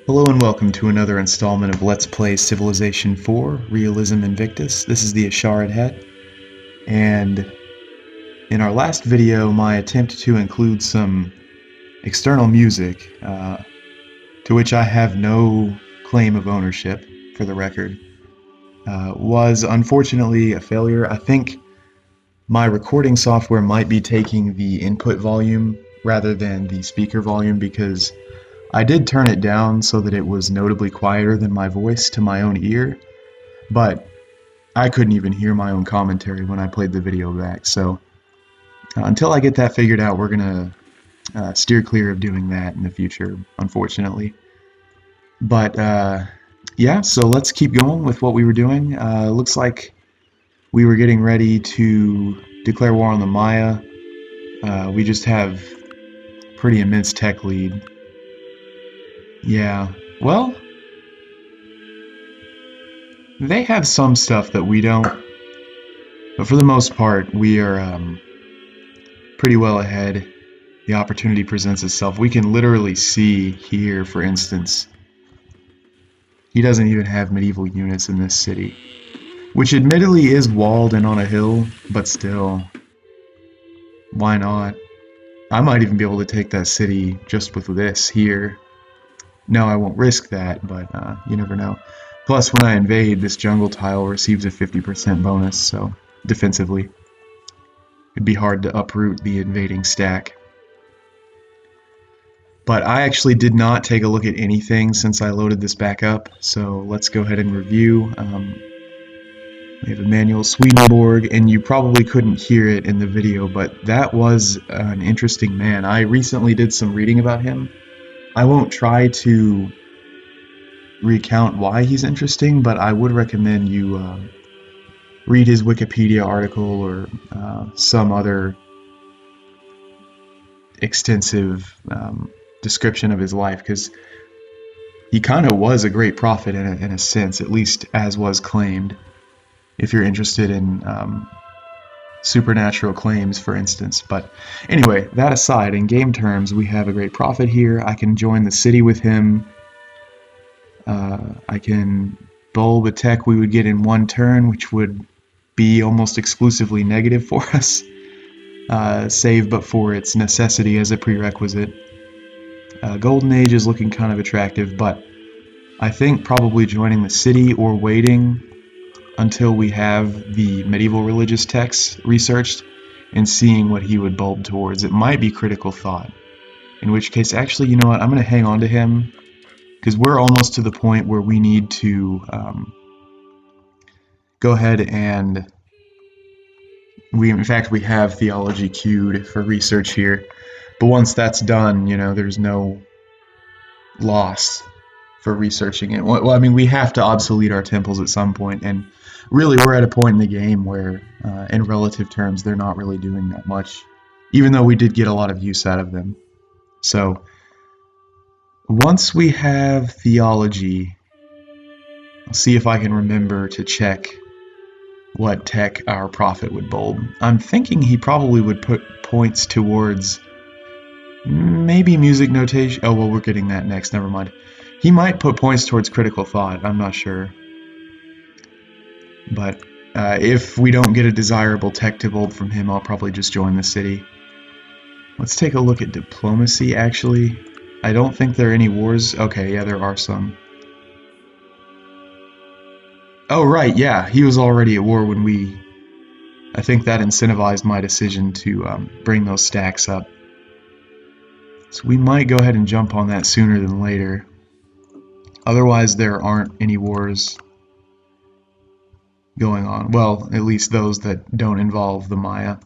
Hello and welcome to another installment of Let's Play Civilization 4, Realism Invictus. This is the Asharid Het, and in our last video, my attempt to include some external music, to which I have no claim of ownership, for the record, was unfortunately a failure. I think my recording software might be taking the input volume rather than the speaker volume because I did turn it down so that it was notably quieter than my voice to my own ear, but I couldn't even hear my own commentary when I played the video back. So until I get that figured out, we're gonna steer clear of doing that in the future, unfortunately. But yeah, so let's keep going with what we were doing. Looks like we were getting ready to declare war on the Maya. We just have pretty immense tech lead. Yeah, well, they have some stuff that we don't, but for the most part, we are pretty well ahead. The opportunity presents itself. We can literally see here, for instance, he doesn't even have medieval units in this city, which admittedly is walled and on a hill, but still, why not? I might even be able to take that city just with this here. No, I won't risk that, but you never know. Plus, when I invade, this jungle tile receives a 50% bonus, so defensively, it'd be hard to uproot the invading stack. But I actually did not take a look at anything since I loaded this back up, so let's go ahead and review. We have Emmanuel Swedenborg, and you probably couldn't hear it in the video, but that was an interesting man. I recently did some reading about him. I won't try to recount why he's interesting, but I would recommend you read his Wikipedia article or some other extensive description of his life, because he kind of was a great prophet in a sense, at least as was claimed. If you're interested in supernatural claims, for instance. But anyway, that aside, in game terms, we have a great prophet here. I can join the city with him. I can bulb a tech we would get in one turn, which would be almost exclusively negative for us, save but for its necessity as a prerequisite. Golden Age is looking kind of attractive, but I think probably joining the city or waiting until we have the medieval religious texts researched and seeing what he would bulb towards. It might be critical thought, in which case, actually, you know what, I'm going to hang on to him, because we're almost to the point where we need to go ahead and in fact, we have theology queued for research here, but once that's done, you know, there's no loss for researching it. Well, I mean, we have to obsolete our temples at some point, and really we're at a point in the game where, in relative terms, they're not really doing that much, even though we did get a lot of use out of them. So, once we have theology, I'll see if I can remember to check what tech our prophet would bulb. I'm thinking he probably would put points towards maybe music notation. Oh, well, we're getting that next. Never mind. He might put points towards critical thought. I'm not sure. But if we don't get a desirable tech to bulb from him, I'll probably just join the city. Let's take a look at diplomacy, actually. I don't think there are any wars. Okay, yeah, there are some. Oh, right, yeah, he was already at war when we... I think that incentivized my decision to bring those stacks up. So we might go ahead and jump on that sooner than later. Otherwise, there aren't any wars going on. Well, at least those that don't involve the Maya.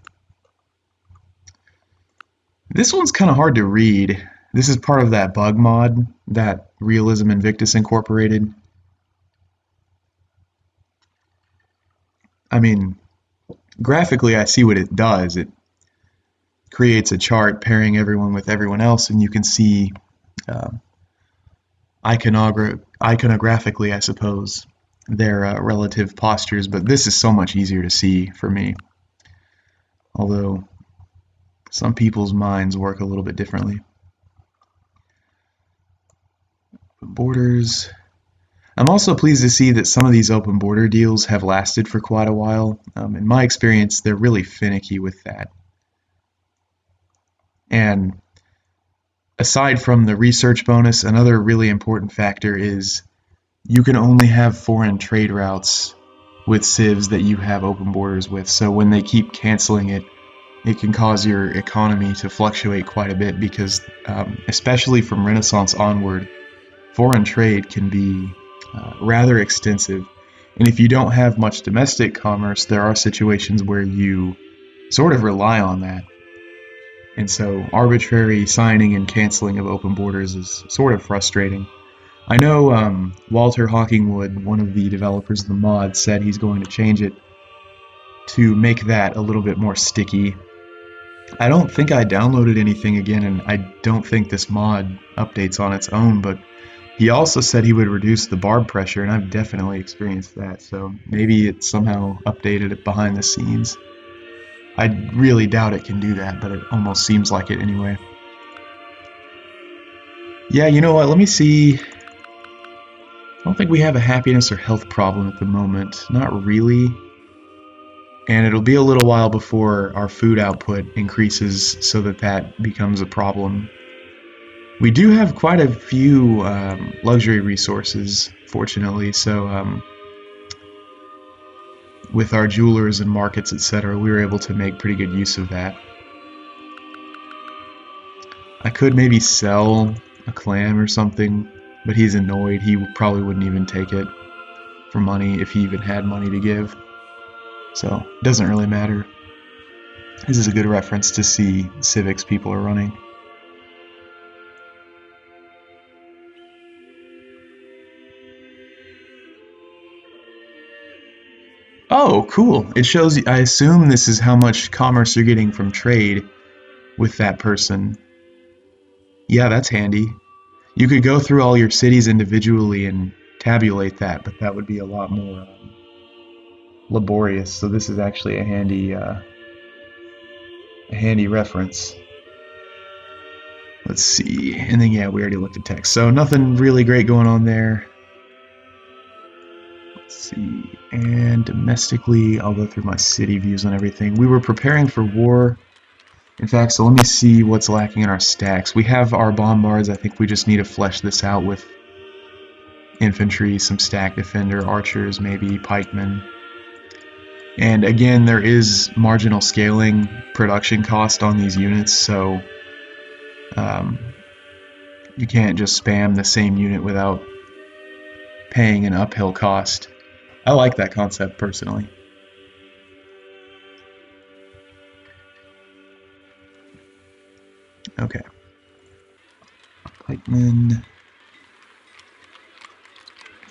This one's kind of hard to read. This is part of that bug mod that Realism Invictus incorporated. I mean, graphically, I see what it does. It creates a chart pairing everyone with everyone else, and you can see iconographically, I suppose, their relative postures, but this is so much easier to see for me. Although some people's minds work a little bit differently. borders. I'm also pleased to see that some of these open border deals have lasted for quite a while. In my experience, they're really finicky with that. And aside from the research bonus, another really important factor is you can only have foreign trade routes with civs that you have open borders with. So when they keep canceling it, it can cause your economy to fluctuate quite a bit because, especially from Renaissance onward, foreign trade can be rather extensive. And if you don't have much domestic commerce, there are situations where you sort of rely on that. And so arbitrary signing and canceling of open borders is sort of frustrating. I know Walter Hawkingwood, one of the developers of the mod, said he's going to change it to make that a little bit more sticky. I don't think I downloaded anything again, and I don't think this mod updates on its own, but he also said he would reduce the barb pressure, and I've definitely experienced that, so maybe it somehow updated it behind the scenes. I really doubt it can do that, but it almost seems like it anyway. Yeah, you know what, let me see. I don't think we have a happiness or health problem at the moment. Not really. And it'll be a little while before our food output increases so that becomes a problem. We do have quite a few luxury resources, fortunately, so with our jewelers and markets, etc., we were able to make pretty good use of that. I could maybe sell a clam or something, but he's annoyed. He probably wouldn't even take it for money if he even had money to give. So, it doesn't really matter. This is a good reference to see civics people are running. Oh, cool. It shows, I assume this is how much commerce you're getting from trade with that person. Yeah, that's handy. You could go through all your cities individually and tabulate that, but that would be a lot more laborious. So this is actually a handy reference. Let's see. And then, yeah, we already looked at text. So nothing really great going on there. Let's see. And domestically, I'll go through my city views on everything. We were preparing for war. In fact, so let me see what's lacking in our stacks. We have our bombards. I think we just need to flesh this out with infantry, some stack defender, archers, maybe pikemen. And again, there is marginal scaling production cost on these units, so you can't just spam the same unit without paying an uphill cost. I like that concept personally. Okay. Pikemen.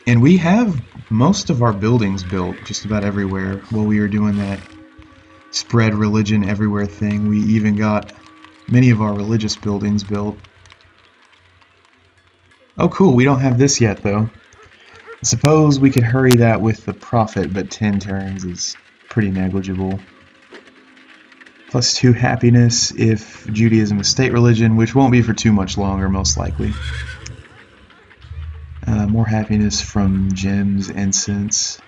And we have most of our buildings built just about everywhere while we were doing that spread religion everywhere thing. We even got many of our religious buildings built. Oh cool, we don't have this yet though. I suppose we could hurry that with the prophet, but 10 turns is pretty negligible. +2 happiness if Judaism is state religion, which won't be for too much longer most likely. More happiness from gems, incense.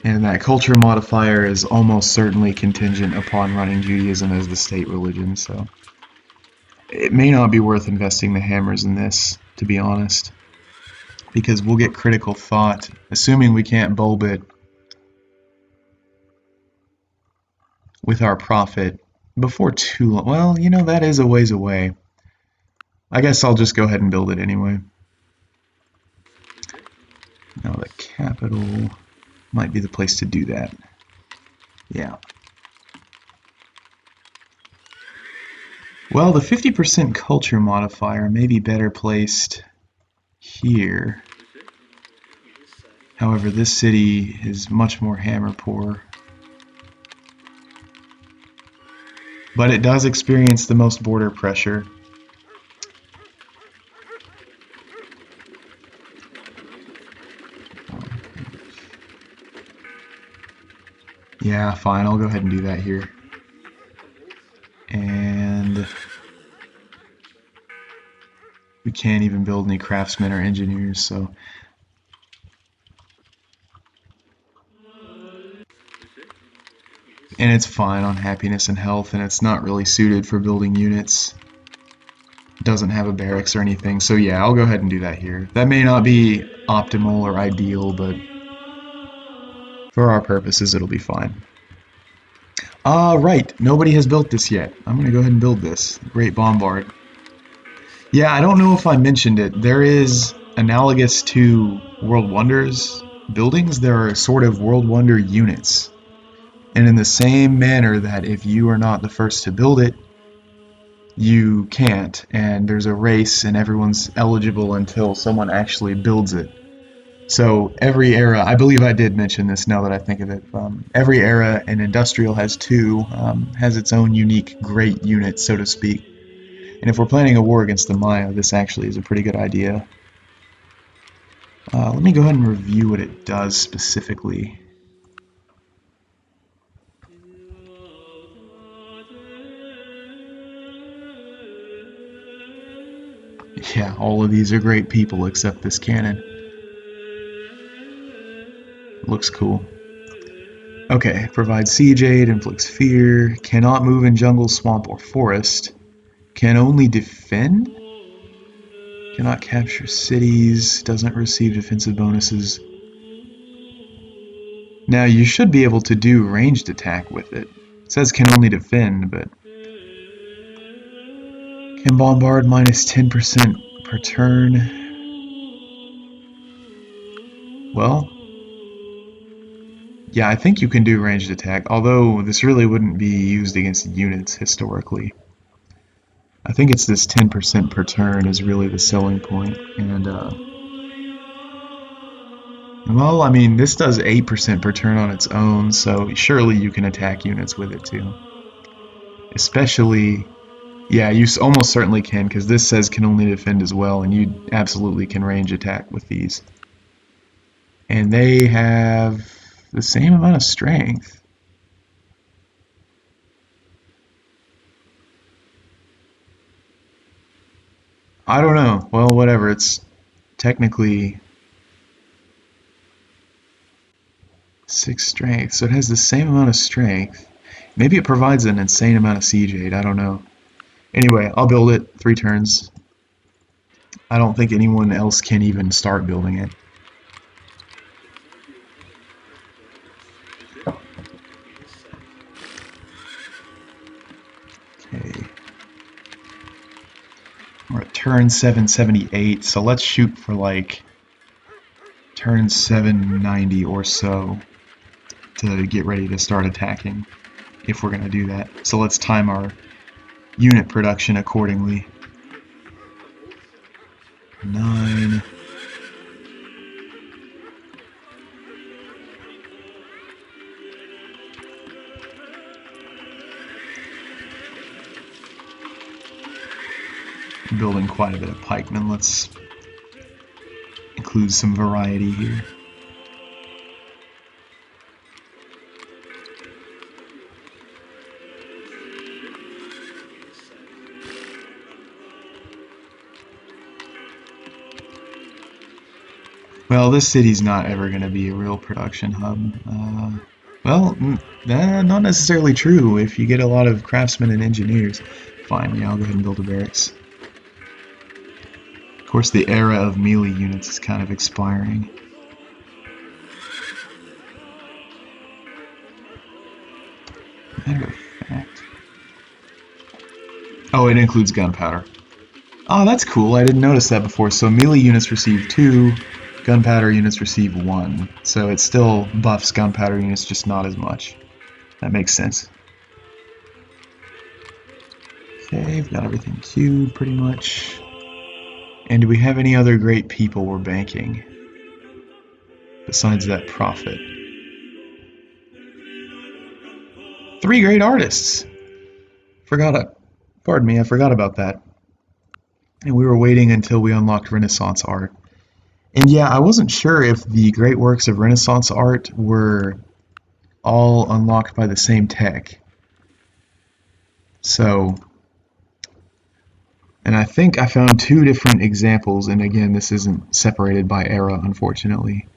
And that culture modifier is almost certainly contingent upon running Judaism as the state religion, so it may not be worth investing the hammers in this, to be honest, because we'll get critical thought, assuming we can't bulb it with our profit before too long. Well, you know, that is a ways away. I guess I'll just go ahead and build it anyway. Now the capital might be the place to do that. Yeah. Well, the 50% culture modifier may be better placed here. However, this city is much more hammer poor. But it does experience the most border pressure. Yeah, fine, I'll go ahead and do that here. And We can't even build any craftsmen or engineers, so... And it's fine on happiness and health, and it's not really suited for building units. It doesn't have a barracks or anything, so yeah, I'll go ahead and do that here. That may not be optimal or ideal, but for our purposes, it'll be fine. Right, nobody has built this yet. I'm gonna go ahead and build this. Great Bombard. Yeah, I don't know if I mentioned it. There is, analogous to World Wonders buildings, there are sort of World Wonder units. And in the same manner that if you are not the first to build it, you can't. And there's a race and everyone's eligible until someone actually builds it. So every era, I believe I did mention this now that I think of it, every era, and Industrial has two, has its own unique great unit, so to speak. And if we're planning a war against the Maya, this actually is a pretty good idea. Let me go ahead and review what it does specifically. Yeah, all of these are great people except this cannon. Looks cool. Okay, provides siege aid, inflicts fear, cannot move in jungle, swamp, or forest, can only defend, cannot capture cities, doesn't receive defensive bonuses. Now you should be able to do ranged attack with it. It says can only defend, but can bombard minus 10% per turn. Well, yeah, I think you can do ranged attack, although this really wouldn't be used against units historically. I think it's this 10% per turn is really the selling point, and well, I mean, this does 8% per turn on its own, so surely you can attack units with it too. Especially, yeah, you almost certainly can, because this says can only defend as well, and you absolutely can range attack with these. And they have the same amount of strength. I don't know. Well, whatever. It's technically 6 strength, so it has the same amount of strength. Maybe it provides an insane amount of siege aid. I don't know. Anyway, I'll build it 3 turns. I don't think anyone else can even start building it. Okay. We're at turn 778, so let's shoot for like turn 790 or so to get ready to start attacking, if we're going to do that. So let's time our unit production accordingly. 9. Building quite a bit of pikemen. Let's include some variety here. Well, this city's not ever going to be a real production hub. Well, not necessarily true if you get a lot of craftsmen and engineers. Fine, yeah, I'll go ahead and build a barracks. Of course, the era of melee units is kind of expiring. Matter of fact. Oh, it includes gunpowder. Oh, that's cool. I didn't notice that before. So melee units receive 2, gunpowder units receive 1. So it still buffs gunpowder units, just not as much. That makes sense. Okay, we've got everything queued pretty much. And do we have any other great people we're banking besides that prophet? 3 great artists. Pardon me, I forgot about that. And we were waiting until we unlocked Renaissance art. And yeah, I wasn't sure if the great works of Renaissance art were all unlocked by the same tech. So And I think I found two different examples, and again, this isn't separated by era, unfortunately.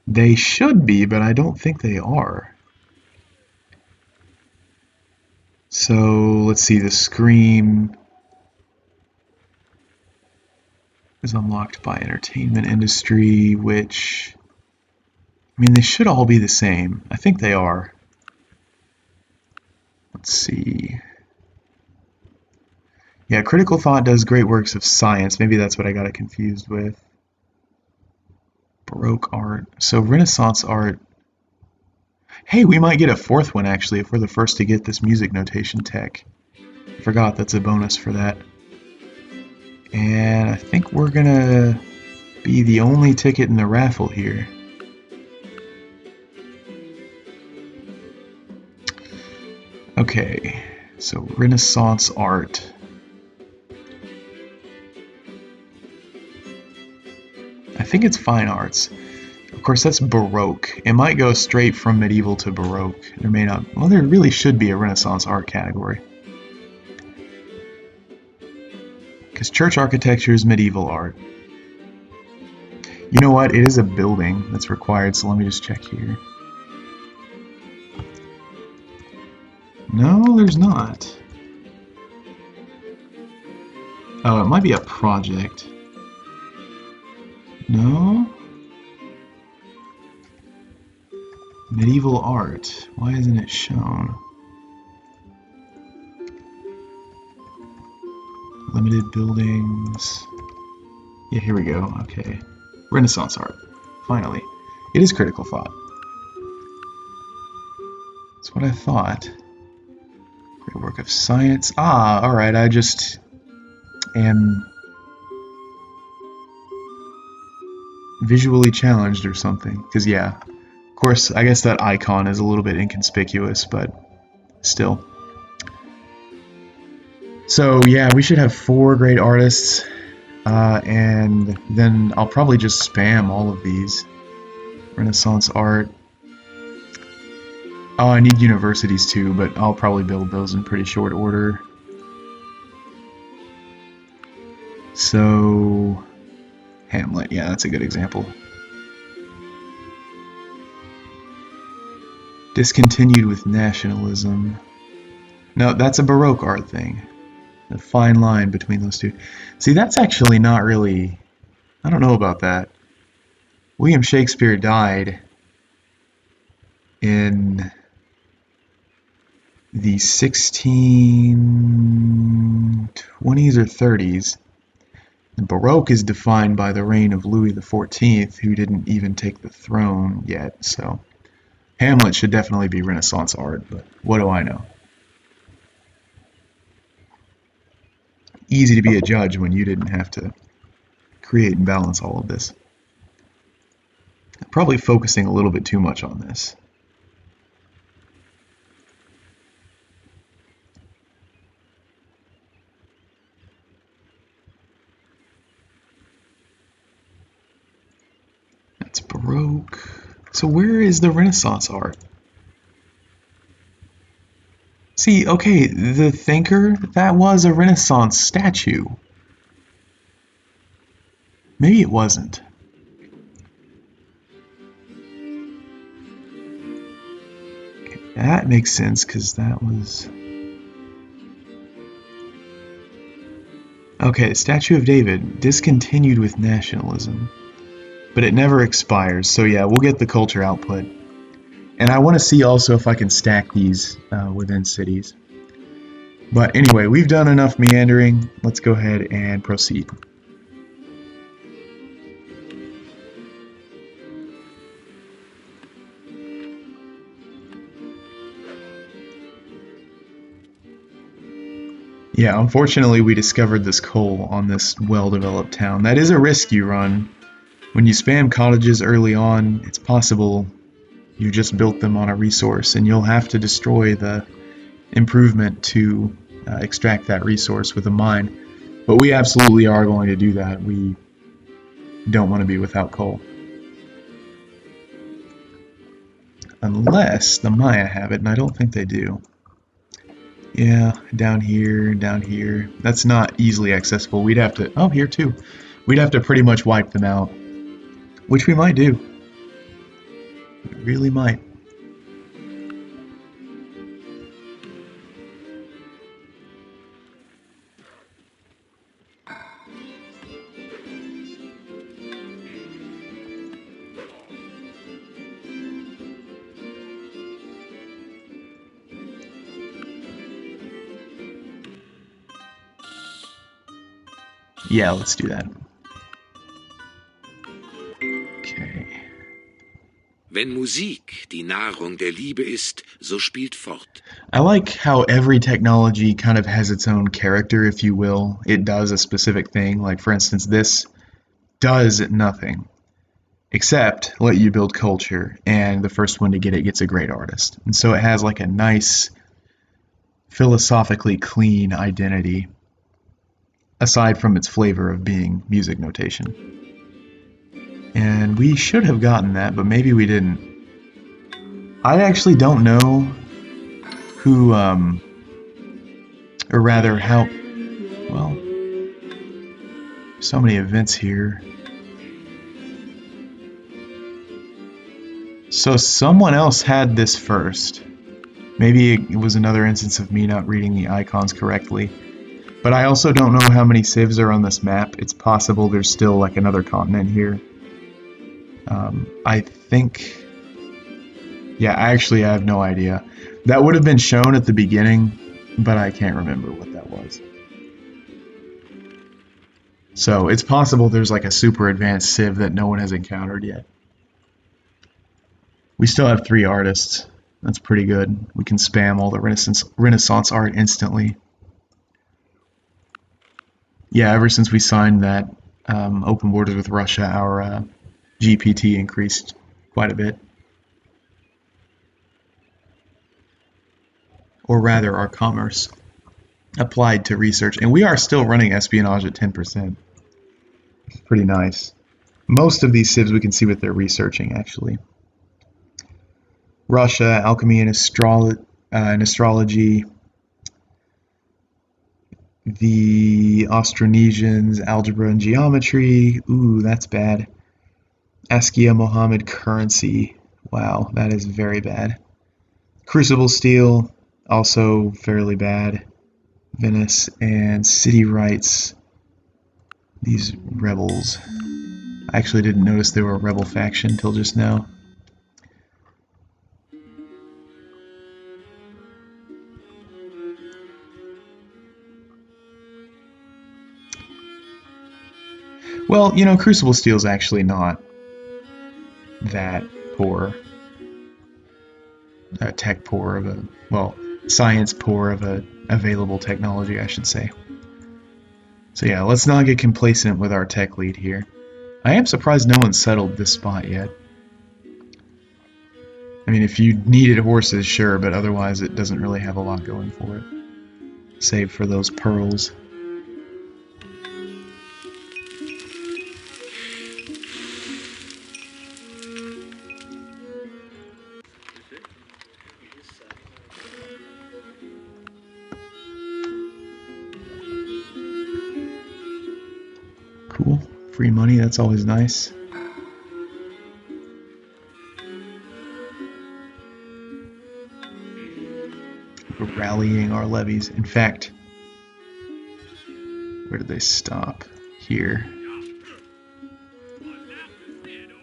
They should be, but I don't think they are. So let's see, the Scream is unlocked by entertainment industry, which, I mean, they should all be the same. I think they are. Let's see. Yeah, critical thought does great works of science. Maybe that's what I got it confused with. Baroque art. So Renaissance art. Hey, we might get a fourth one actually if we're the first to get this music notation tech. I forgot that's a bonus for that. And I think we're gonna be the only ticket in the raffle here. Okay, so Renaissance art. I think it's fine arts. Of course, that's Baroque. It might go straight from medieval to Baroque. There may not. Well, there really should be a Renaissance art category. Because church architecture is medieval art. You know what? It is a building that's required, so let me just check here. No, there's not. Oh, it might be a project. No? Medieval art. Why isn't it shown? Limited buildings. Yeah, here we go. Okay. Renaissance art. Finally. It is critical thought. That's what I thought. Great work of science. Ah, alright, I just am visually challenged or something. Because, yeah, of course, I guess that icon is a little bit inconspicuous, but still. So, yeah, we should have 4 great artists, and then I'll probably just spam all of these. Renaissance art. Oh, I need universities too, but I'll probably build those in pretty short order. So, Hamlet, yeah, that's a good example. Discontinued with nationalism. No, that's a Baroque art thing. A fine line between those two. See, that's actually not really... I don't know about that. William Shakespeare died in the 1620s or 30s. The Baroque is defined by the reign of Louis XIV, who didn't even take the throne yet, so Hamlet should definitely be Renaissance art, but what do I know? Easy to be a judge when you didn't have to create and balance all of this. I'm probably focusing a little bit too much on this. That's Baroque. So where is the Renaissance art? See, okay, the thinker, that was a Renaissance statue. Maybe it wasn't. Okay, that makes sense, because that was... Okay, Statue of David, discontinued with nationalism. But it never expires, so yeah, we'll get the culture output. And I want to see also if I can stack these within cities. But anyway, we've done enough meandering. Let's go ahead and proceed. Yeah, unfortunately we discovered this coal on this well-developed town. That is a risk you run. When you spam cottages early on, it's possible you just built them on a resource and you'll have to destroy the improvement to extract that resource with a mine. But we absolutely are going to do that. We don't want to be without coal. Unless the Maya have it, and I don't think they do. Yeah, down here, down here. That's not easily accessible. We'd have to... Oh, here too. We'd have to pretty much wipe them out. Which we might do. We really might. Yeah, let's do that. Okay. Wenn Musik die Nahrung der Liebe ist, so spielt fort. I like how every technology kind of has its own character, if you will. It does a specific thing. Like, for instance, this does nothing except let you build culture, and the first one to get it gets a great artist. And so it has like a nice, philosophically clean identity, aside from its flavor of being music notation. And we should have gotten that, but maybe we didn't. I actually don't know who, or rather how, well, so many events here. So someone else had this first. Maybe it was another instance of me not reading the icons correctly. But I also don't know how many civs are on this map. It's possible there's still like another continent here. I think... Yeah, actually I have no idea. That would have been shown at the beginning, but I can't remember what that was. So it's possible there's like a super advanced civ that no one has encountered yet. We still have 3 artists. That's pretty good. We can spam all the Renaissance art instantly. Yeah, ever since we signed that open borders with Russia, our GPT increased quite a bit. Or rather, our commerce applied to research. And we are still running espionage at 10%. It's pretty nice. Most of these civs we can see what they're researching, actually. Russia, alchemy and astrology. The Austronesians, algebra and geometry. Ooh, that's bad. Askia Mohammed, currency. Wow, that is very bad. Crucible steel, also fairly bad. Venice and city rights. These rebels. I actually didn't notice they were a rebel faction until just now. Well, you know, Crucible Steel's actually not that poor. Tech poor of a, well, science poor of a available technology, I should say. So yeah, let's not get complacent with our tech lead here. I am surprised no one's settled this spot yet. I mean, if you needed horses, sure, but otherwise it doesn't really have a lot going for it. Save for those pearls. Cool. Free money, that's always nice. We're rallying our levies. In fact, where did they stop? Here.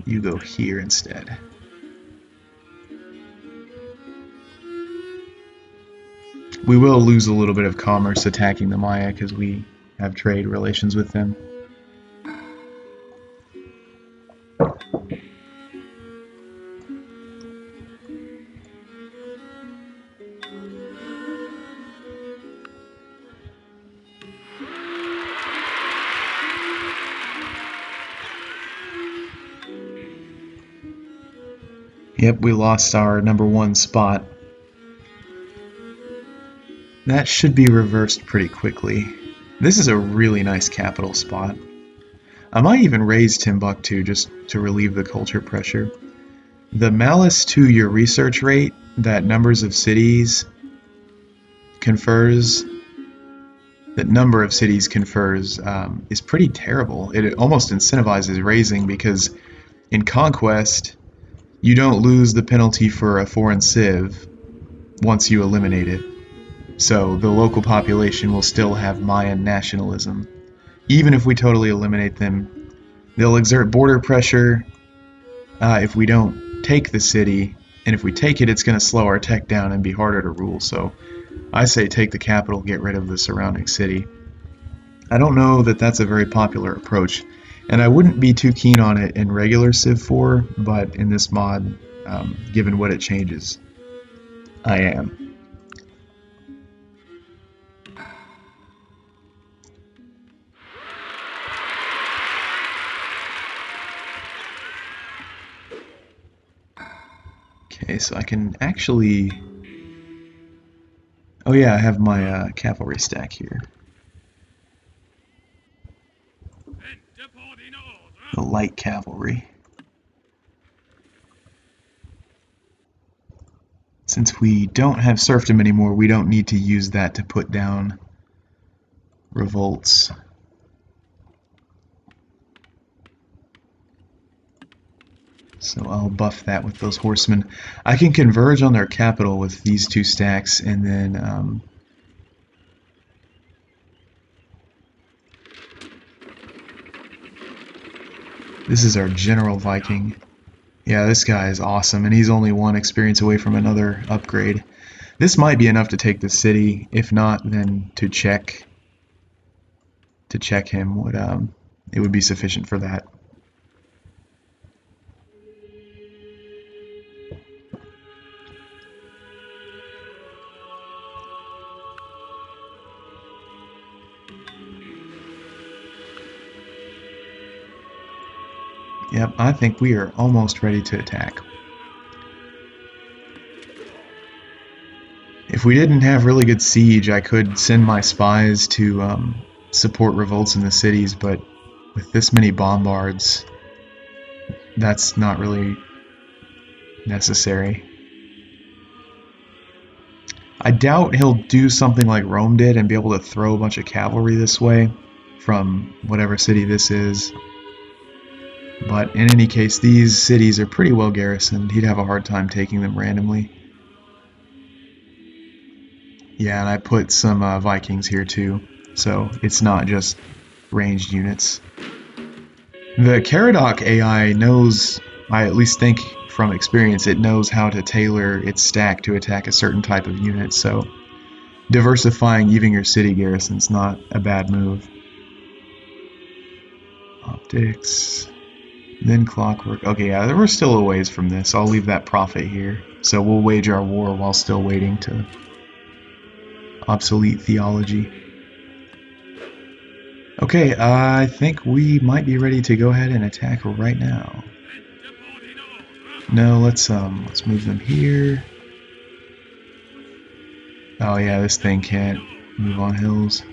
You go here instead. We will lose a little bit of commerce attacking the Maya because we have trade relations with them. Yep, we lost our #1 spot. That should be reversed pretty quickly. This is a really nice capital spot. I might even raise Timbuktu just to relieve the culture pressure. The malice to your research rate, that numbers of cities confers, that number of cities confers, is pretty terrible. It almost incentivizes raising, because in Conquest, you don't lose the penalty for a foreign civ once you eliminate it. So the local population will still have Mayan nationalism. Even if we totally eliminate them, they'll exert border pressure if we don't take the city, and if we take it, it's going to slow our tech down and be harder to rule. So I say take the capital, get rid of the surrounding city. I don't know that that's a very popular approach, and I wouldn't be too keen on it in regular Civ 4, but in this mod, given what it changes, I am. Okay, so I can actually... Oh yeah, I have my cavalry stack here. The light cavalry. Since we don't have serfdom anymore, we don't need to use that to put down revolts. So I'll buff that with those horsemen. I can converge on their capital with these two stacks, and then this is our general Viking. Yeah, this guy is awesome, and he's only one experience away from another upgrade. This might be enough to take the city. If not, then to check him would it would be sufficient for that. Yep, I think we are almost ready to attack. If we didn't have really good siege, I could send my spies to support revolts in the cities, but with this many bombards, that's not really necessary. I doubt he'll do something like Rome did and be able to throw a bunch of cavalry this way from whatever city this is. But in any case, these cities are pretty well garrisoned. He'd have a hard time taking them randomly. Yeah, and I put some Vikings here too, so it's not just ranged units. The Caradoc AI knows, I at least think from experience, it knows how to tailor its stack to attack a certain type of unit, so diversifying even your city garrison's not a bad move. Optics, then clockwork. Okay, yeah, we're still a ways from this. I'll leave that profit here, so we'll wage our war while still waiting to obsolete theology. Okay, I think we might be ready to go ahead and attack right now. No, let's move them here. Oh yeah, this thing can't move on hills.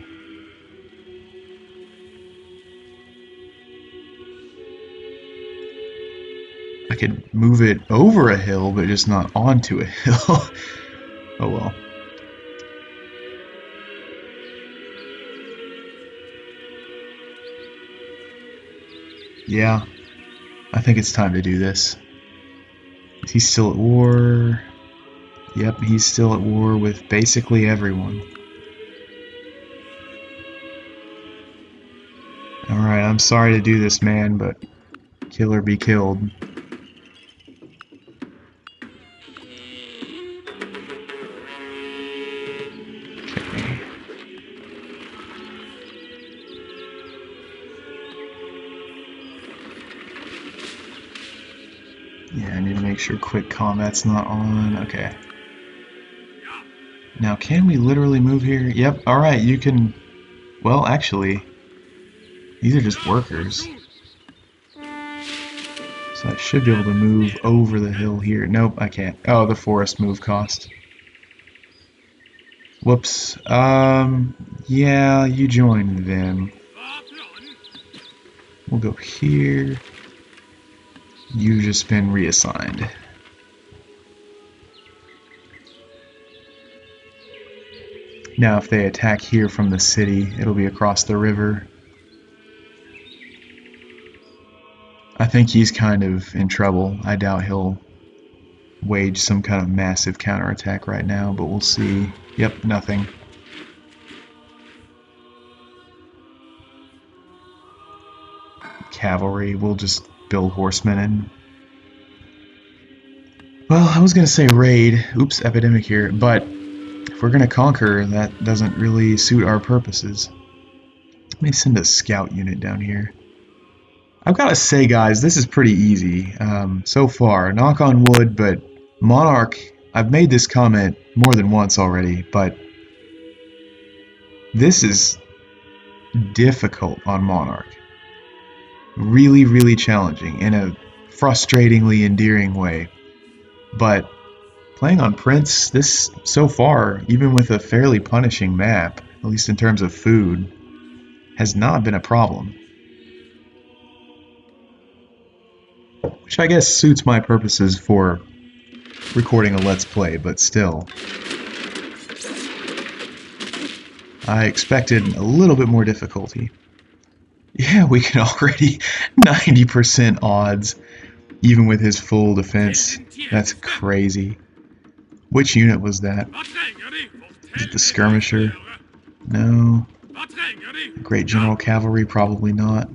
I could move it over a hill, but just not onto a hill. Oh well. Yeah, I think it's time to do this. Is he still at war? Yep, he's still at war with basically everyone. Alright, I'm sorry to do this, man, but kill or be killed. Okay. Yeah, I need to make sure quick combat's not on. Okay. Now, can we literally move here? Yep, alright, you can... Well, actually, these are just workers. So I should be able to move over the hill here. Nope, I can't. Oh, the forest move cost. Whoops. Yeah, you join them. We'll go here. You've just been reassigned. Now if they attack here from the city, it'll be across the river. I think he's kind of in trouble. I doubt he'll wage some kind of massive counterattack right now, but we'll see. Yep, nothing. Cavalry, we'll just build horsemen in. Well, I was gonna say raid. Oops, epidemic here, but if we're gonna conquer, that doesn't really suit our purposes. Let me send a scout unit down here. I've gotta say, guys, this is pretty easy so far. Knock on wood, but Monarch, I've made this comment more than once already, but this is difficult on Monarch. Really, really challenging in a frustratingly endearing way. But playing on Prince, this so far, even with a fairly punishing map, at least in terms of food, has not been a problem. Which I guess suits my purposes for recording a Let's Play, but still. I expected a little bit more difficulty. Yeah, we can already 90% odds, even with his full defense. That's crazy. Which unit was that? Is it the skirmisher? No. Great General Cavalry? Probably not.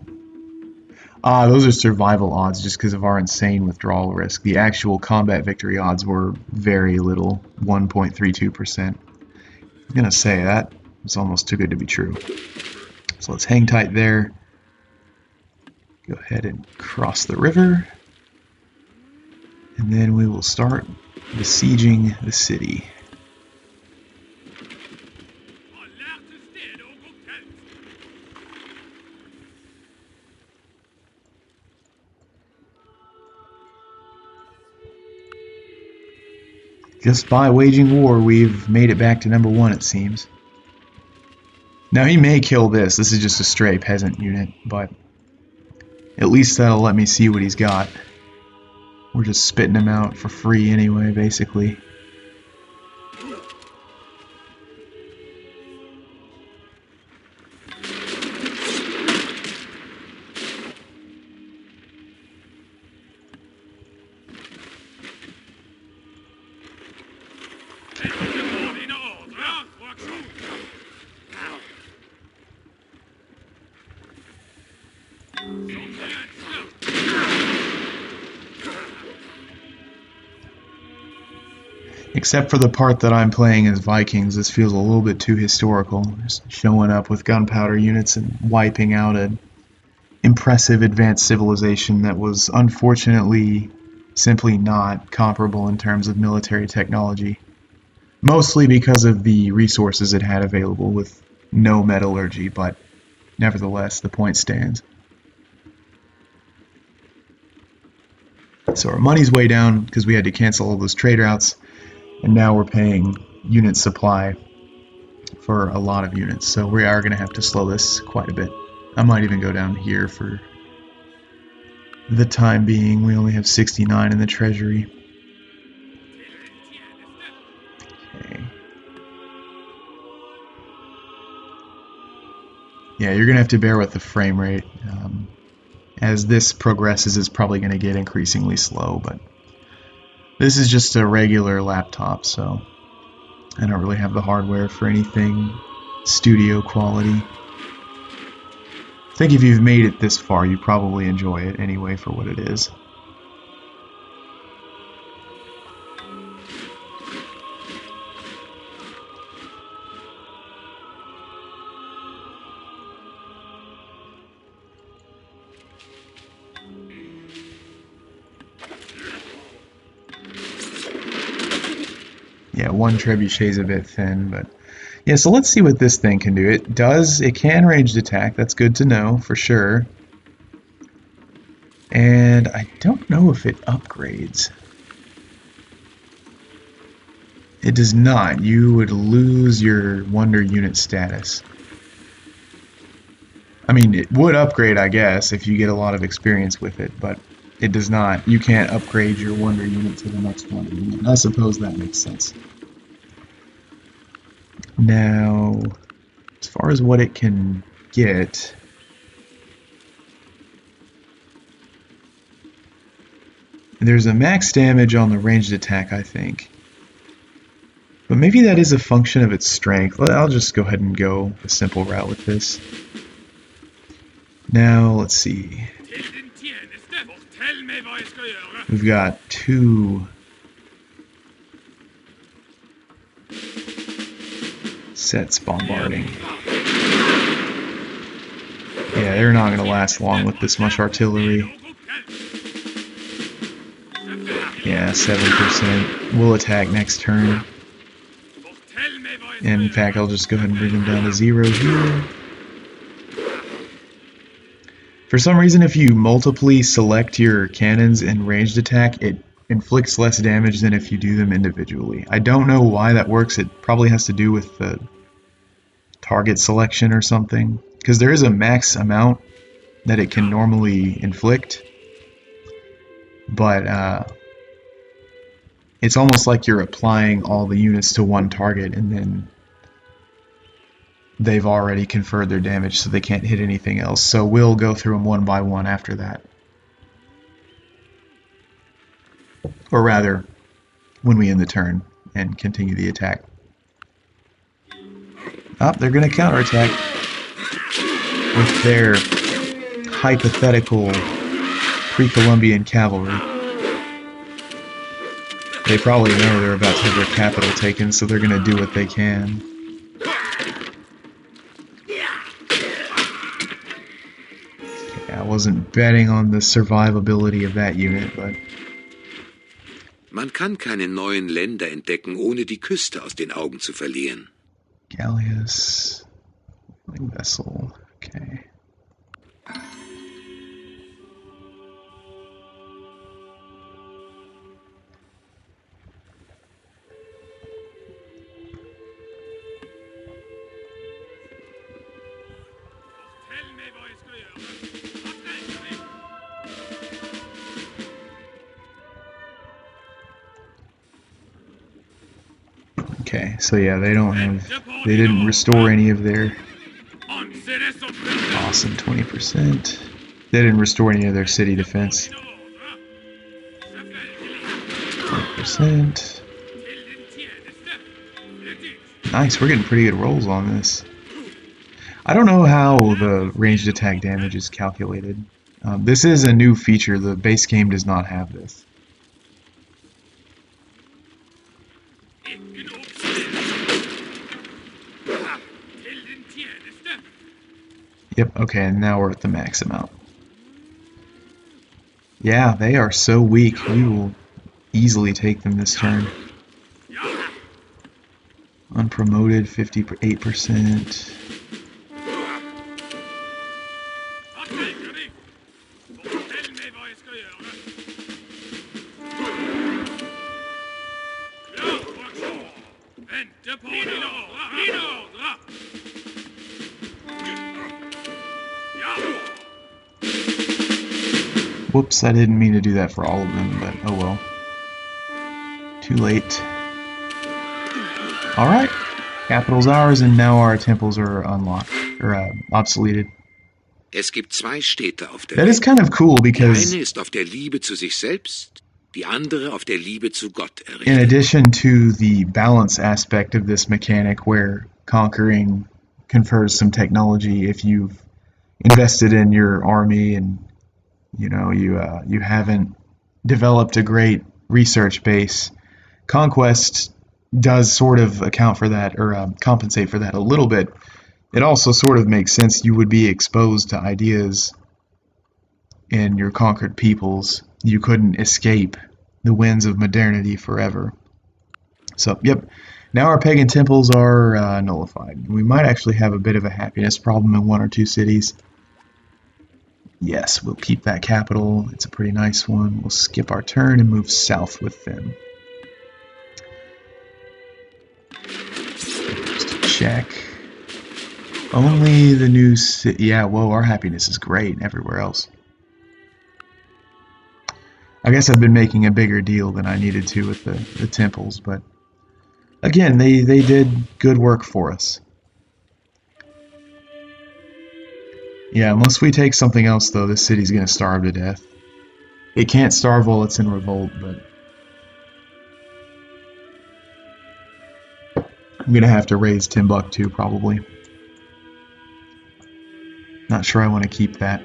Ah, those are survival odds just because of our insane withdrawal risk. The actual combat victory odds were very little, 1.32%. I'm gonna say that was almost too good to be true. So let's hang tight there. Go ahead and cross the river. And then we will start besieging the city. Just by waging war, we've made it back to #1, it seems. Now he may kill this. This is just a stray peasant unit, but at least that'll let me see what he's got. We're just spitting him out for free anyway, basically. Except for the part that I'm playing as Vikings, this feels a little bit too historical. Just showing up with gunpowder units and wiping out an impressive advanced civilization that was unfortunately simply not comparable in terms of military technology. Mostly because of the resources it had available with no metallurgy, but nevertheless, the point stands. So our money's way down because we had to cancel all those trade routes. And now we're paying unit supply for a lot of units, so we are going to have to slow this quite a bit. I might even go down here for the time being. We only have 69 in the treasury. Okay. Yeah, you're going to have to bear with the frame rate. As this progresses, it's probably going to get increasingly slow, but this is just a regular laptop, so I don't really have the hardware for anything studio quality. I think if you've made it this far, you probably enjoy it anyway for what it is. Yeah, one trebuchet's a bit thin, but yeah, so let's see what this thing can do. It can ranged attack, that's good to know for sure. And I don't know if it upgrades. It does not. You would lose your wonder unit status. I mean, it would upgrade, I guess, if you get a lot of experience with it, but it does not. You can't upgrade your wonder unit to the next wonder unit. I suppose that makes sense. Now, as far as what it can get, there's a max damage on the ranged attack, I think. But maybe that is a function of its strength. I'll just go ahead and go a simple route with this. Now, let's see. We've got 2 sets bombarding. Yeah, they're not going to last long with this much artillery. Yeah, 7%. We'll attack next turn. And in fact, I'll just go ahead and bring them down to 0 here. For some reason, if you multiply select your cannons in ranged attack, it inflicts less damage than if you do them individually. I don't know why that works. It probably has to do with the target selection or something, because there is a max amount that it can normally inflict, but it's almost like you're applying all the units to one target and then they've already conferred their damage, so they can't hit anything else. So we'll go through them one by one after that. Or rather, when we end the turn and continue the attack. They're going to counterattack with their hypothetical pre-Columbian cavalry. They probably know they're about to have their capital taken, so they're going to do what they can. I wasn't betting on the survivability of that unit, but... Man kann keine neuen Länder entdecken, ohne die Küste aus den Augen zu verlieren. Galleus... vessel... okay. Okay, so yeah, they didn't restore any of their awesome 20%. They didn't restore any of their city defense. 20%. Nice, we're getting pretty good rolls on this. I don't know how the ranged attack damage is calculated. This is a new feature. The base game does not have this. Yep, okay, and now we're at the max amount. Yeah, they are so weak. We will easily take them this turn. Unpromoted, 58%. Whoops, I didn't mean to do that for all of them, but oh well. Too late. Alright, capital's ours, and now our temples are unlocked, or obsoleted. Es gibt 2 Städte auf der That is kind of cool, Die because eine ist auf der Liebe zu sich selbst, die andere auf der Liebe zu Gott in errichtet. addition to the balance aspect of this mechanic, where conquering confers some technology if you've invested in your army and you haven't developed a great research base, conquest does sort of account for that, or compensate for that a little bit. It also sort of makes sense. You would be exposed to ideas in your conquered peoples. You couldn't escape the winds of modernity forever. So, yep, now our pagan temples are nullified. We might actually have a bit of a happiness problem in 1 or 2 cities. Yes, we'll keep that capital. It's a pretty nice one. We'll skip our turn and move south with them. Just to check. Only the new city. Yeah, whoa, our happiness is great everywhere else. I guess I've been making a bigger deal than I needed to with the temples, but Again, they did good work for us. Yeah, unless we take something else, though, this city's gonna starve to death. It can't starve while it's in revolt, but I'm gonna have to raise Timbuktu, probably. Not sure I want to keep that.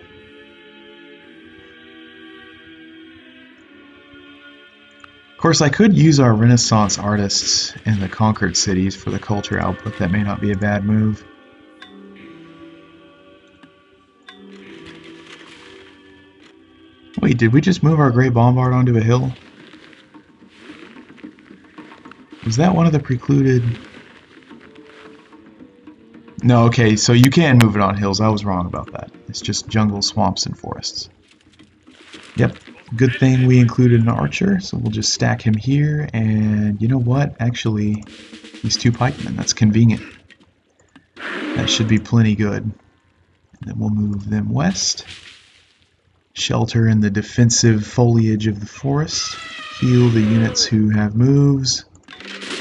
Of course, I could use our Renaissance artists in the conquered cities for the culture output. That may not be a bad move. Wait, did we just move our Great Bombard onto a hill? Was that one of the precluded? No, okay, so you can move it on hills. I was wrong about that. It's just jungle, swamps, and forests. Yep, good thing we included an archer, so we'll just stack him here, and you know what? Actually, these two pikemen, that's convenient. That should be plenty good. And then we'll move them west. Shelter in the defensive foliage of the forest. Heal the units who have moves.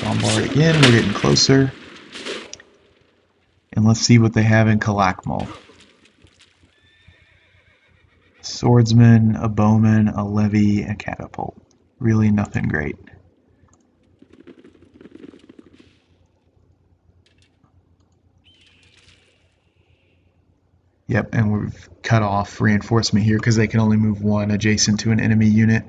Bombard again, we're getting closer. And let's see what they have in Kalakmal. Swordsman, a bowman, a levy, a catapult. Really nothing great. Yep, and we've cut off reinforcement here because they can only move one adjacent to an enemy unit.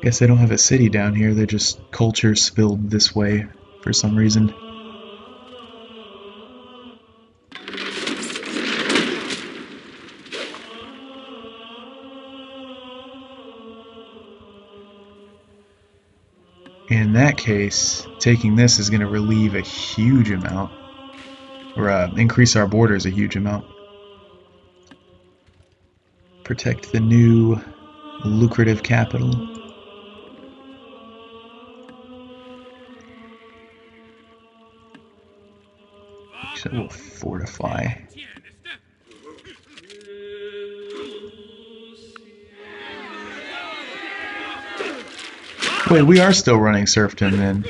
Guess they don't have a city down here, they're just culture spilled this way for some reason. In that case, taking this is going to relieve a huge amount, or increase our borders a huge amount. Protect the new lucrative capital. So we'll fortify. Wait, we are still running serfdom then.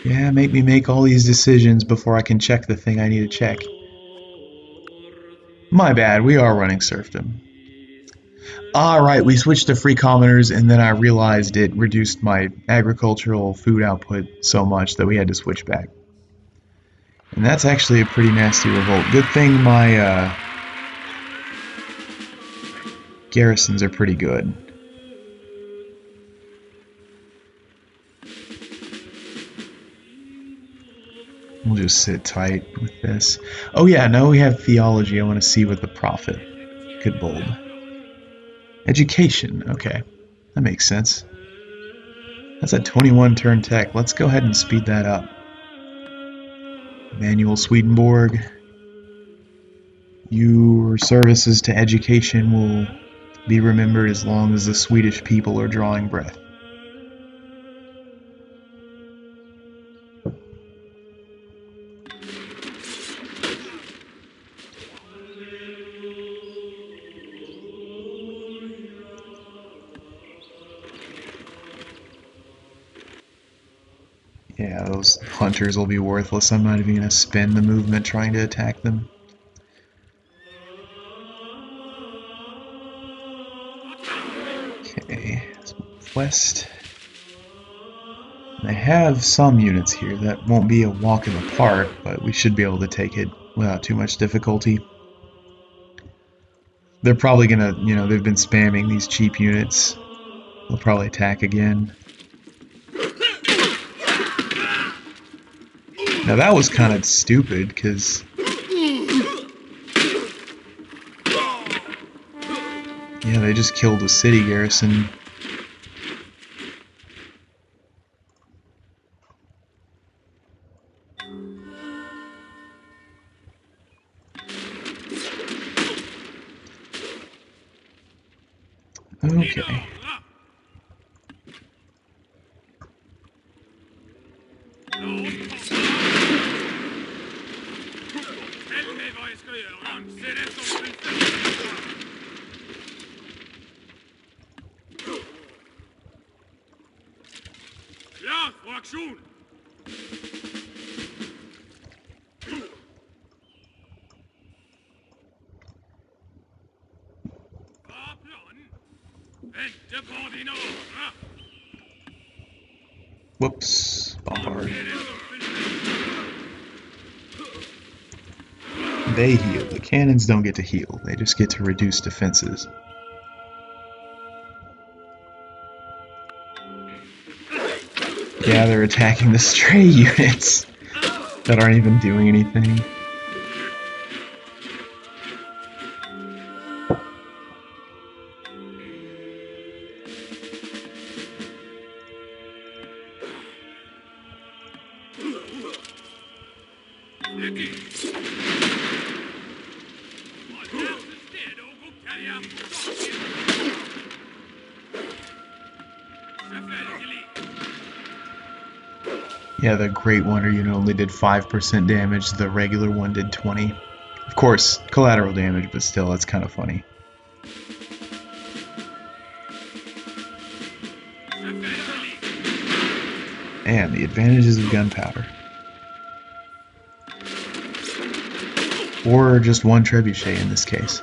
Yeah, make me make all these decisions before I can check the thing I need to check. My bad, we are running serfdom. Alright, we switched to free commoners and then I realized it reduced my agricultural food output so much that we had to switch back. And that's actually a pretty nasty revolt. Good thing my garrisons are pretty good. We'll just sit tight with this. Oh yeah, now we have theology. I want to see what the prophet could bold. Education, okay. That makes sense. That's a 21 turn tech. Let's go ahead and speed that up. Manuel Swedenborg. Your services to education will be remembered as long as the Swedish people are drawing breath. Yeah, those hunters will be worthless. I'm not even going to spend the movement trying to attack them. Okay, let's move west. They have some units here. That won't be a walk in the park, but we should be able to take it without too much difficulty. They're probably going to, they've been spamming these cheap units. They'll probably attack again. Now that was kind of stupid, because yeah, they just killed a city garrison. Okay. Whoops, bombard. They heal. The cannons don't get to heal. They just get to reduce defenses. Yeah, they're attacking the stray units that aren't even doing anything. Yeah, the Great Wonder unit only did 5% damage, the regular one did 20. Of course, collateral damage, but still, that's kind of funny. And the advantages of gunpowder. Or just one trebuchet in this case.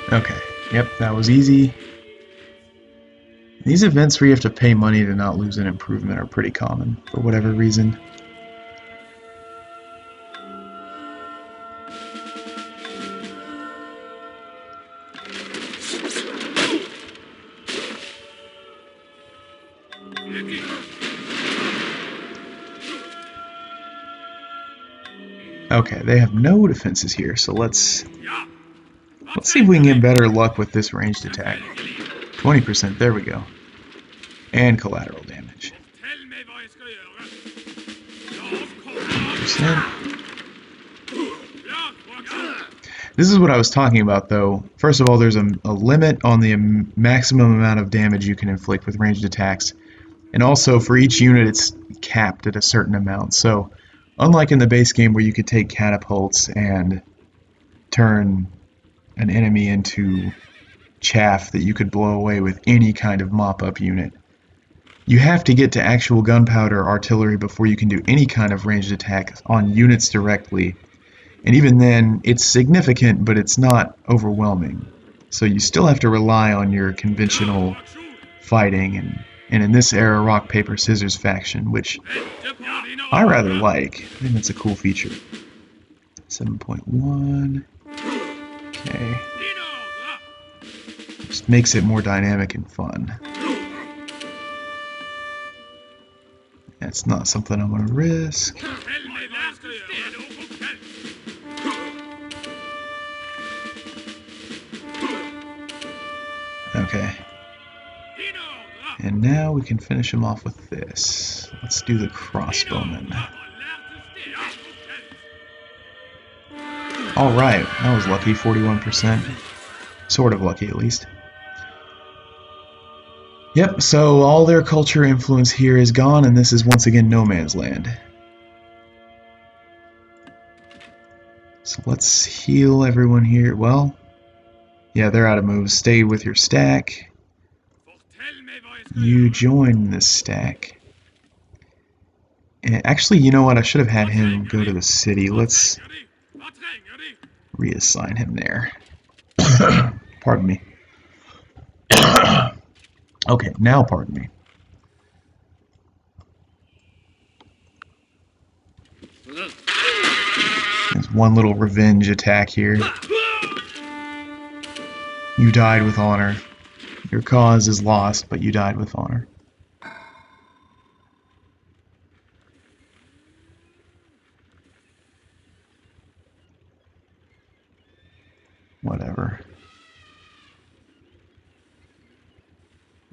Okay, yep, that was easy. These events where you have to pay money to not lose an improvement are pretty common, for whatever reason. Okay, they have no defenses here, so let's see if we can get better luck with this ranged attack. 20%, there we go. And collateral damage. 20%. This is what I was talking about, though. First of all, there's a limit on the maximum amount of damage you can inflict with ranged attacks. And also, for each unit, it's capped at a certain amount. So, unlike in the base game where you could take catapults and turn an enemy into chaff that you could blow away with any kind of mop-up unit, you have to get to actual gunpowder artillery before you can do any kind of ranged attack on units directly. And even then, it's significant, but it's not overwhelming. So you still have to rely on your conventional fighting, and in this era, rock, paper, scissors faction, which I rather like. I think that's a cool feature. 7.1. Okay. Just makes it more dynamic and fun. That's not something I'm going to risk. Okay. And now we can finish him off with this. Let's do the crossbowman. Alright, that was lucky, 41%. Sort of lucky, at least. Yep, so all their culture influence here is gone, and this is once again no man's land. So let's heal everyone here. Well, yeah, they're out of moves. Stay with your stack. You join this stack. And actually, you know what? I should have had him go to the city. Let's reassign him there. Pardon me. Okay, now pardon me. one little revenge attack here. You died with honor. Your cause is lost, but you died with honor. Whatever.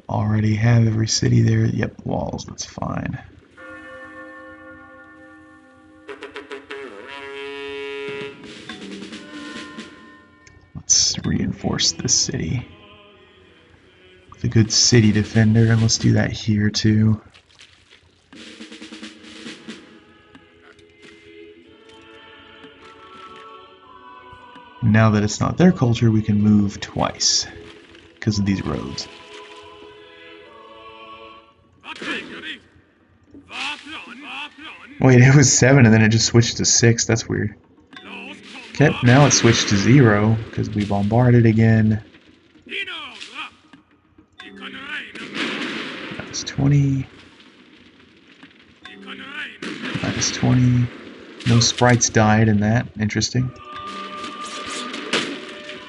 Already have every city there. Yep, walls, that's fine. Let's reinforce this city with a good city defender, and let's do that here too. Now that it's not their culture, we can move twice because of these roads. Wait, it was 7 and then it just switched to 6. That's weird. Okay, now it switched to 0 because we bombarded again. That's 20. Minus 20. No sprites died in that. Interesting.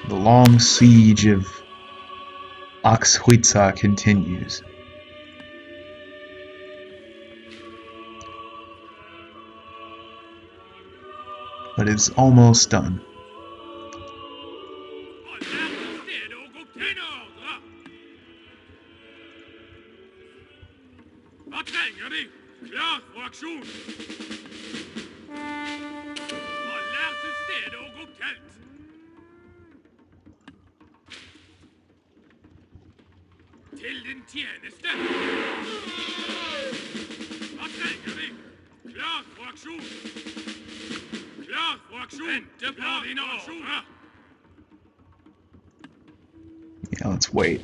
The long siege of XVIII continues. But it's almost done. Yeah, let's wait.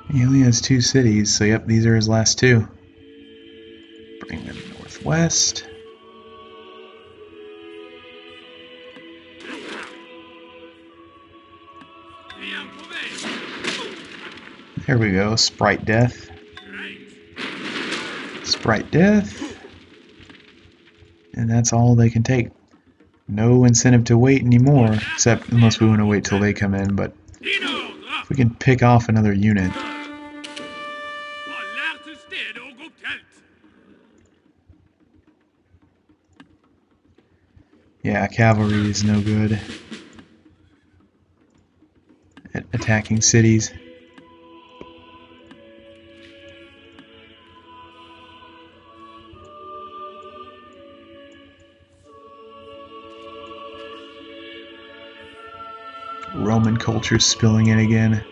He only has 2 cities, so yep, these are his last 2. Bring them northwest. There we go, Sprite Death. Sprite Death. And that's all they can take. No incentive to wait anymore, except unless we want to wait till they come in, but if we can pick off another unit. Yeah, cavalry is no good at attacking cities. Roman culture spilling in again.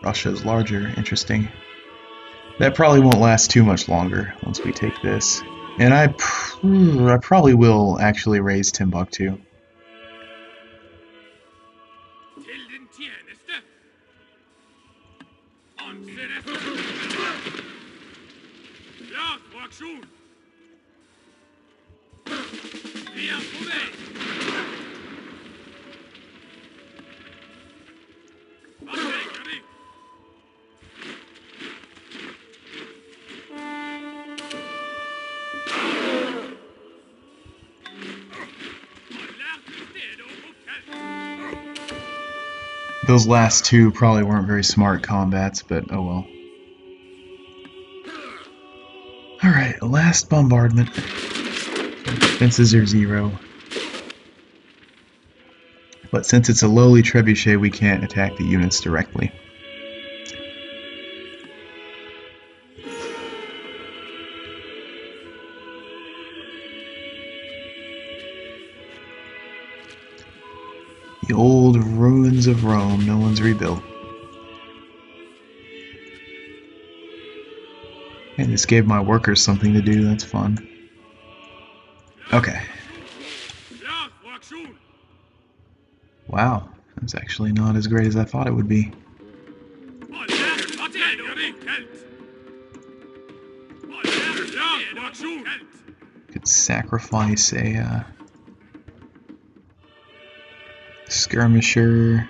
Russia's larger, interesting. That probably won't last too much longer once we take this. And I probably will actually raise Timbuktu. Those last 2 probably weren't very smart combats, but oh well. Alright, last bombardment. Defenses are 0. But since it's a lowly trebuchet, we can't attack the units directly. The old ruins of Rome, no one's rebuilt. And this gave my workers something to do, that's fun. Okay. Wow, that's actually not as great as I thought it would be. Could sacrifice a skirmisher.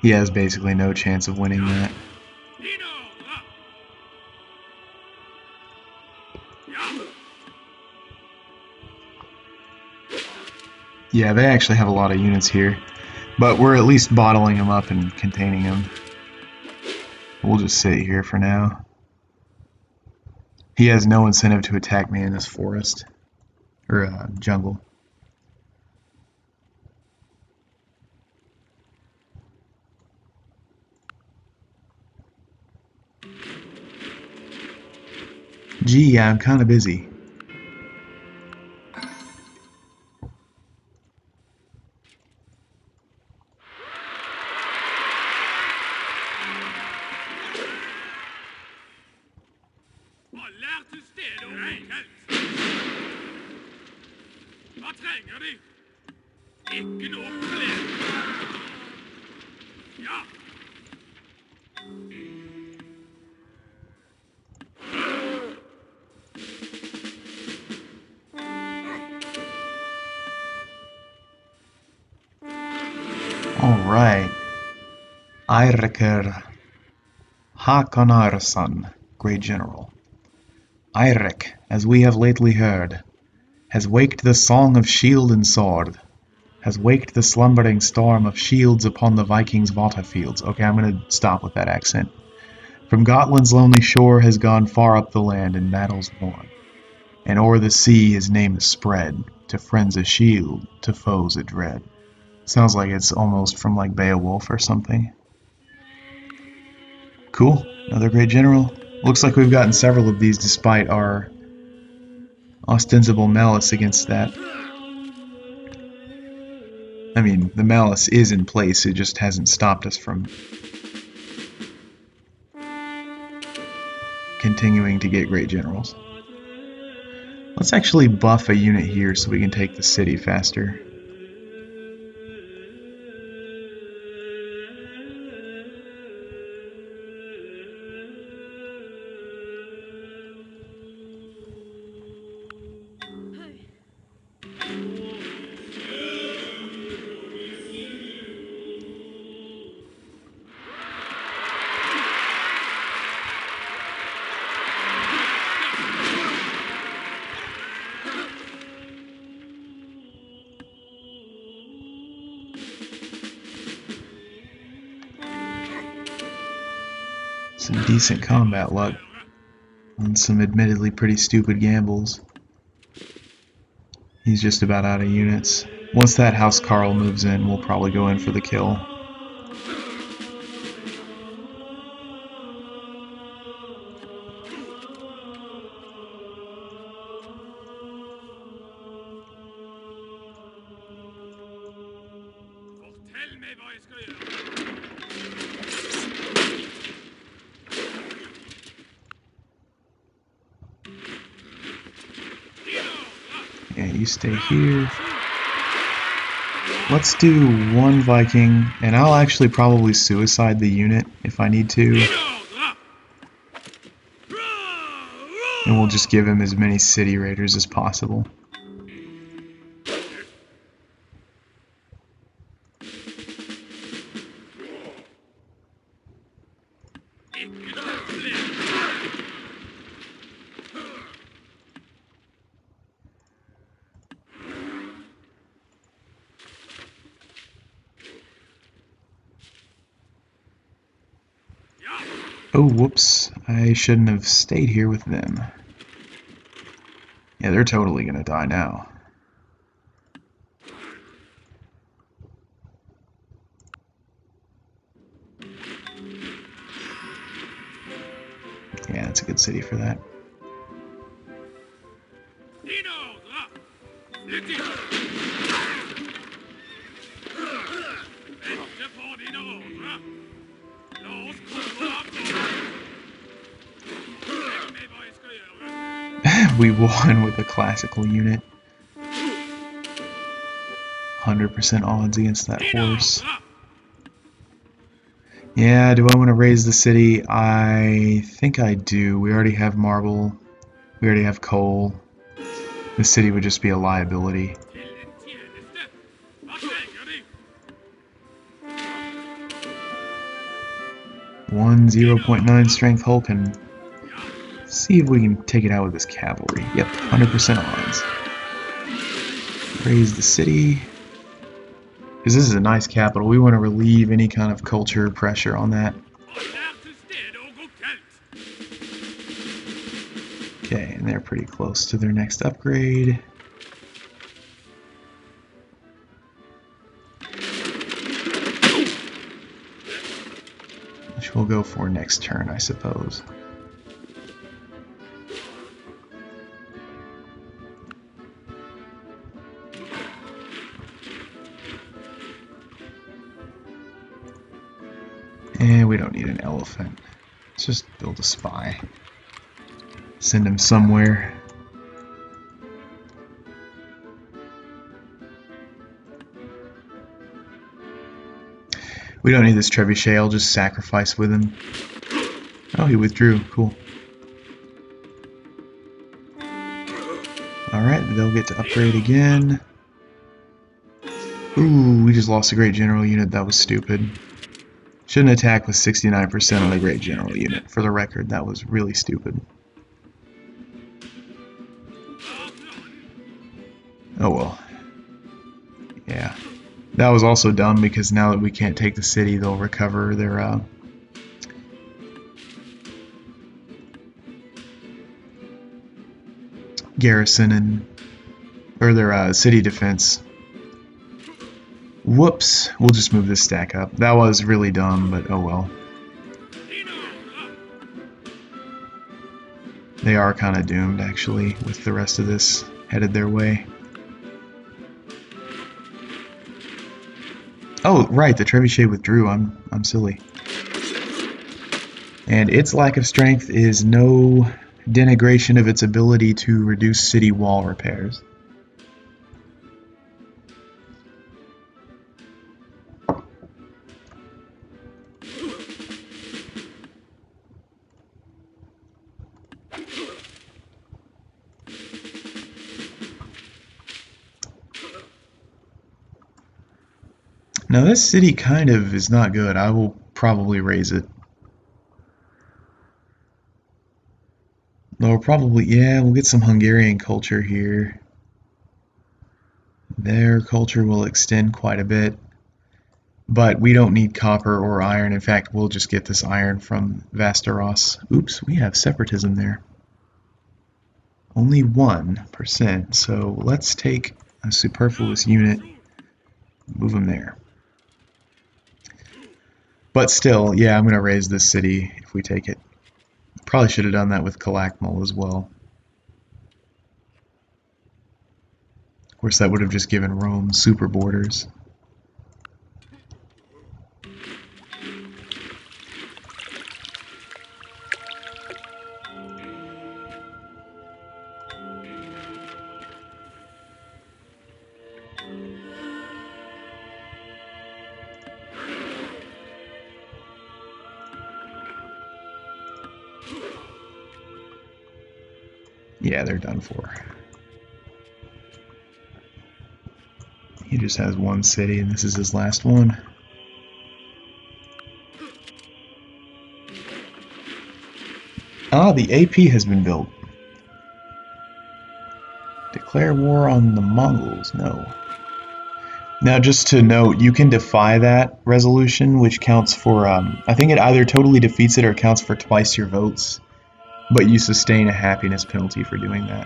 He has basically no chance of winning that. Yeah, they actually have a lot of units here, but we're at least bottling them up and containing them. We'll just sit here for now. He has no incentive to attack me in this forest, or jungle. Gee, I'm kind of busy. Alright. Eirekr Hakonarson, Great General. Eirik, as we have lately heard, has waked the song of shield and sword, has waked the slumbering storm of shields upon the Vikings' Vaterfields. Okay, I'm gonna stop with that accent. From Gotland's lonely shore has gone far up the land in battles won, and o'er the sea his name is spread, to friends a shield, to foes a dread. Sounds like it's almost from like Beowulf or something. Cool, another great general. Looks like we've gotten several of these despite our ostensible malice against that. I mean, the malice is in place, it just hasn't stopped us from continuing to get great generals. Let's actually buff a unit here so we can take the city faster. Some decent combat luck on some admittedly pretty stupid gambles. He's just about out of units. Once that House Carl moves in, we'll probably go in for the kill. Yeah, you stay here. Let's do one Viking, and I'll actually probably suicide the unit if I need to. And we'll just give him as many city raiders as possible. Oh, whoops. I shouldn't have stayed here with them. Yeah, they're totally gonna die now. Yeah, that's a good city for that. We won with a classical unit. 100% odds against that horse. Yeah, do I want to raise the city? I think I do. We already have marble. We already have coal. The city would just be a liability. 0.9 strength hull can see if we can take it out with this cavalry. Yep, 100% odds. Raise the city. Because this is a nice capital. We want to relieve any kind of culture pressure on that. Okay, and they're pretty close to their next upgrade. Which we'll go for next turn, I suppose. And we don't need an elephant. Let's just build a spy. Send him somewhere. We don't need this trebuchet, I'll just sacrifice with him. Oh, he withdrew. Cool. Alright, they'll get to upgrade again. Ooh, we just lost a great general unit. That was stupid. Shouldn't attack with 69% on a great general unit. For the record, that was really stupid. Oh well. Yeah. That was also dumb because now that we can't take the city, they'll recover their garrison and or their city defense. Whoops. We'll just move this stack up. That was really dumb, but oh well. They are kind of doomed, actually, with the rest of this headed their way. Oh, right, the trebuchet withdrew. I'm silly. And its lack of strength is no denigration of its ability to reduce city wall repairs. Now this city kind of is not good. I will probably raise it. We'll probably, yeah, we'll get some Hungarian culture here. Their culture will extend quite a bit. But we don't need copper or iron. In fact, we'll just get this iron from Vasteros. Oops, we have separatism there. Only 1%, so let's take a superfluous unit, move them there. But still, yeah, I'm going to raise this city if we take it. Probably should have done that with Calakmul as well. Of course, that would have just given Rome super borders. Yeah, they're done for. He just has one city, and this is his last one. Ah, the AP has been built. Declare war on the Mongols. No. Now, just to note, you can defy that resolution, which counts for, I think it either totally defeats it or counts for twice your votes, but you sustain a happiness penalty for doing that.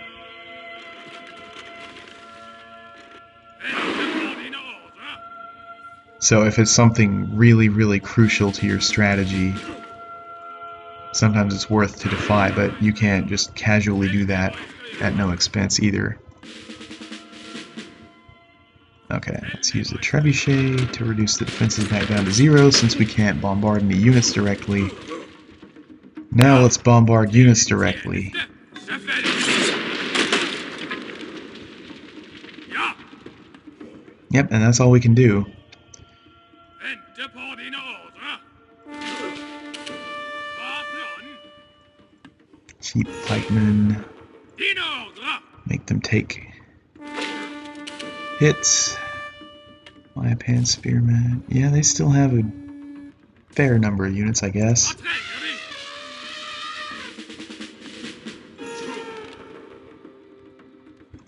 So if it's something really, really crucial to your strategy, sometimes it's worth to defy, but you can't just casually do that at no expense either. Okay, let's use the trebuchet to reduce the defenses back down to 0 since we can't bombard any units directly. Now let's bombard units directly. Yep, and that's all we can do. Keep pikemen. Make them take hits. Lion Pan Spearman. Yeah, they still have a fair number of units, I guess.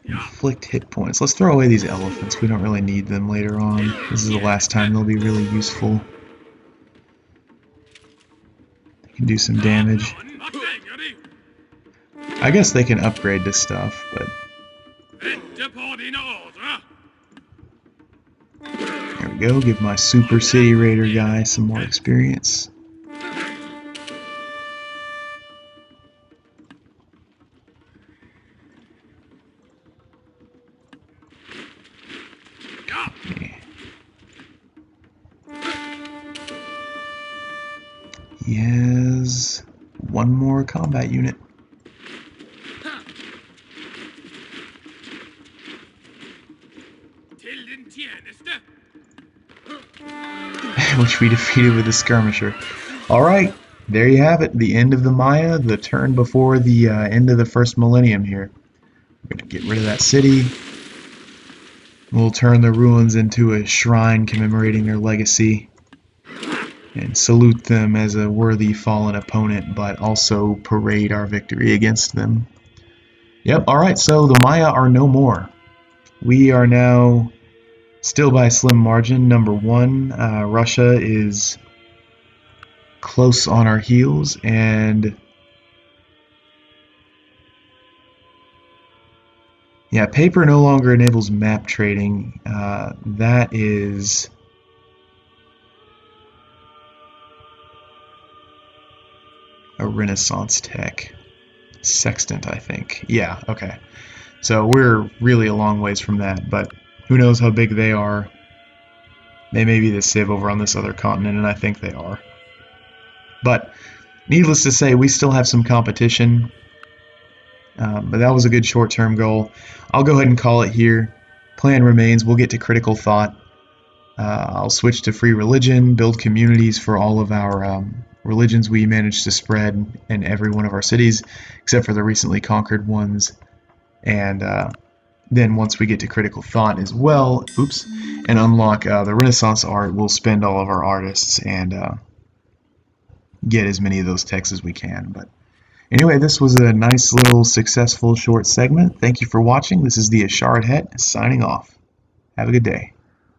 Inflict hit points. Let's throw away these elephants. We don't really need them later on. This is the last time they'll be really useful. They can do some damage. I guess they can upgrade this stuff, but... There we go. Give my Super City Raider guy some more experience. He has one more combat unit. Which we defeated with a skirmisher. Alright, there you have it. The end of the Maya, the turn before the end of the first millennium here. We're going to get rid of that city. We'll turn the ruins into a shrine commemorating their legacy. And salute them as a worthy fallen opponent, but also parade our victory against them. Yep, alright, so the Maya are no more. We are now, still by a slim margin, number 1. Russia is close on our heels, and yeah, paper no longer enables map trading. That is a Renaissance tech. Sextant, I think. Yeah, okay. So we're really a long ways from that, but who knows how big they are. They may be the Civ over on this other continent, and I think they are. But needless to say, we still have some competition. But that was a good short-term goal. I'll go ahead and call it here. Plan remains. We'll get to critical thought. I'll switch to free religion, build communities for all of our religions we managed to spread in every one of our cities, except for the recently conquered ones. And then once we get to critical thought as well, and unlock the Renaissance art, we'll spend all of our artists and get as many of those texts as we can. But anyway, this was a nice little successful short segment. Thank you for watching. This is the Asharid Het signing off. Have a good day.